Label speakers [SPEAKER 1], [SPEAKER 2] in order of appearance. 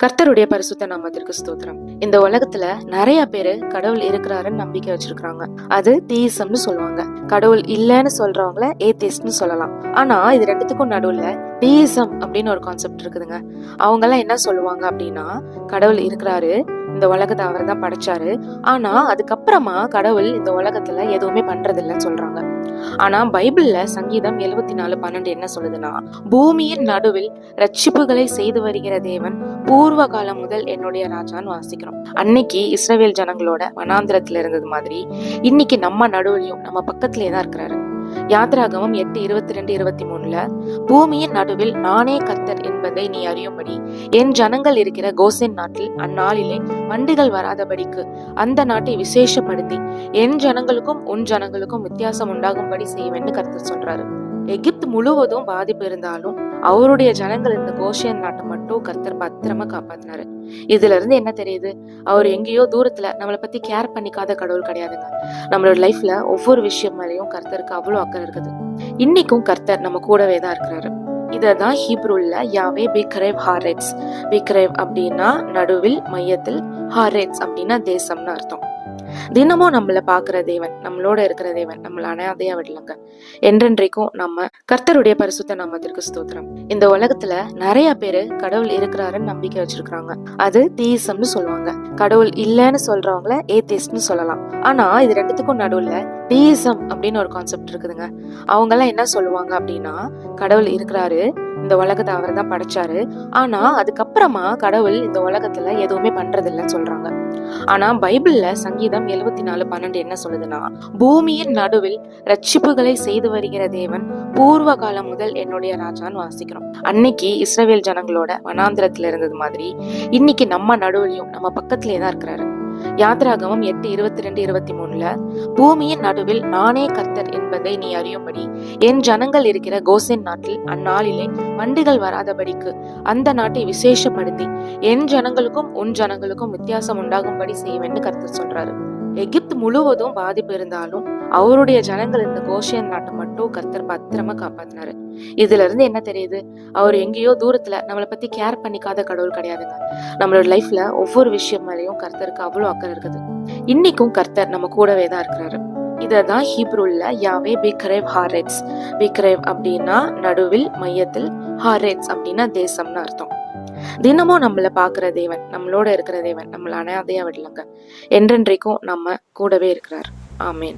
[SPEAKER 1] கர்த்தருடைய பரிசுத்த நாமத்திற்கு ஸ்தோத்திரம். இந்த உலகத்துல நிறைய பேரு கடவுள் இருக்கிறாருன்னு நம்பிக்கை வச்சிருக்காங்க. அது தீசம்னு சொல்லுவாங்க. கடவுள் இல்லன்னு சொல்றவங்கள ஏத்திஸ்ட்னு சொல்லலாம். ஆனா இது ரெண்டுத்துக்கும் நடுவுல டீசம் அப்படின்னு ஒரு கான்செப்ட் இருக்குதுங்க. அவங்க எல்லாம் என்ன சொல்லுவாங்க அப்படின்னா, கடவுள் இருக்கிறாரு, இந்த உலகத்தை அவர் தான் படைச்சாரு, ஆனா அதுக்கப்புறமா கடவுள் இந்த உலகத்துல எதுவுமே பண்றது இல்லைன்னு சொல்றாங்க. ஆனா பைபிள்ல சங்கீதம் 74:12 என்ன சொல்லுதுன்னா, பூமியின் நடுவில் ரட்சிப்புகளை செய்து வருகிற தேவன் பூர்வ காலம் முதல் என்னுடைய ராஜான்னு வாசிக்கிறோம். அன்னைக்கு இஸ்ரவேல் ஜனங்களோட வனாந்திரத்துல இருந்தது மாதிரி இன்னைக்கு நம்ம நடுவுலயும் நம்ம பக்கத்திலே தான் இருக்கிறாரு. யாத்ராகமம் 8:22-23 பூமியின் நடுவில் நானே கர்த்தர் என்பதை நீ அறியும்படி என் ஜனங்கள் இருக்கிற கோசேன் நாட்டில் அந்நாளிலே வண்டிகள் வராதபடிக்கு அந்த நாட்டை விசேஷப்படுத்தி என் ஜனங்களுக்கும் உன் ஜனங்களுக்கும் வித்தியாசம் உண்டாகும்படி செய்வேன்னு கர்த்தர் சொல்றாரு. எகிப்து முழுவதும் பாதிப்பு இருந்தாலும் அவருடைய ஜனங்கள் இந்த கோஷேன் நாட்டை மட்டும் கர்த்தர் பத்திரமா காப்பாத்தினாரு. இதுல இருந்து என்ன தெரியுது? அவர் எங்கேயோ தூரத்துல நம்மளை பத்தி கேர் பண்ணிக்காத கடவுள் கிடையாதுங்க. நம்மளோட லைஃப்ல ஒவ்வொரு விஷயம் மேலேயும் கர்த்தருக்கு அவ்வளவு அக்கறை இருக்குது. இன்னைக்கும் கர்த்தர் நம்ம கூடவே தான் இருக்கிறாரு. இததான் ஹீப்ரூல்ல யாவே பிக்ரேவ் ஹாரெட்ஸ். பிக்ரேவ் அப்படின்னா நடுவில், மையத்தில், ஹாரெட்ஸ் அப்படின்னா தேசம்னு அர்த்தம். தினமும் நம்மள பாக்குற தேவன், நம்மளோட இருக்கிற தேவன் நம்மள அனாதையா விடலங்க. என்றென்றைக்கும் நம்ம கர்த்தருடைய பரிசுத்த நாமத்திற்கு ஸ்தோத்திரம். இந்த உலகத்துல நிறைய பேரு கடவுள் இருக்கிறாருன்னு நம்பிக்கை வச்சிருக்காங்க. அது தீசம்னு சொல்லுவாங்க. கடவுள் இல்லன்னு சொல்றவங்கள ஏத்திஸ்ட்னு சொல்லலாம். ஆனா இது ரெண்டுத்துக்கும் நடுவுல டீசம் அப்படின்னு ஒரு கான்செப்ட் இருக்குதுங்க. அவங்க எல்லாம் என்ன சொல்லுவாங்க அப்படின்னா, கடவுள் இருக்கிறாரு, இந்த உலகத்தை அவர் தான் படைச்சாரு, ஆனா அதுக்கப்புறமா கடவுள் இந்த உலகத்துல எதுவுமே பண்றது இல்லைன்னு சொல்றாங்க. ஆனா பைபிள்ல சங்கீதம் 74:12 என்ன சொல்லுதுன்னா, பூமியின் நடுவில் ரட்சிப்புகளை செய்து வருகிற தேவன் பூர்வ காலம் முதல் என்னுடைய ராஜான்னு வாசிக்கிறோம். அன்னைக்கு இஸ்ரவேல் ஜனங்களோட வனாந்திரத்துல இருந்தது மாதிரி இன்னைக்கு நம்ம நடுவுலயும் நம்ம பக்கத்திலே தான் இருக்கிறாரு. யாத்ராகமம் 8:22-23 பூமியின் நடுவில் நானே கர்த்தர் என்பதை நீ அறியும்படி என் ஜனங்கள் இருக்கிற கோசேன் நாட்டில் அந்நாளிலே வண்டிகள் வராதபடிக்கு அந்த நாட்டை விசேஷப்படுத்தி என் ஜனங்களுக்கும் உன் ஜனங்களுக்கும் வித்தியாசம் உண்டாகும்படி செய்வேன்னு கர்த்தர் சொல்றாரு. எகிப்து முழுவதும் பாதிப்பு இருந்தாலும் அவருடைய ஜனங்கள் இந்த கோஷேன் நாட்டை மட்டும் கர்த்தர் பத்திரமா காப்பாத்தினாரு. இதுல இருந்து என்ன தெரியுது? அவர் எங்கேயோ தூரத்துல நம்மளை பத்தி கேர் பண்ணிக்காத கடவுள் கிடையாதுங்க. நம்மளோட லைஃப்ல ஒவ்வொரு விஷயம் மேலேயும் கர்த்தருக்கு அவ்வளவு அக்கறை இருக்குது. இன்னைக்கும் கர்த்தர் நம்ம கூடவே தான் இருக்கிறாரு. இததான் ஹீப்ரூல்ல யாவே பிக்ரேவ் ஹாரெட்ஸ். பிக்ரேவ் அப்படின்னா நடுவில், மையத்தில், ஹாரெட்ஸ் அப்படின்னா தேசம்னு அர்த்தம். தினமும் நம்மள பாக்குற தேவன், நம்மளோட இருக்கிற தேவன் நம்மள அனாதையா விடலங்க. என்றென்றைக்கும் நம்ம கூடவே இருக்கிறார். ஆமேன்.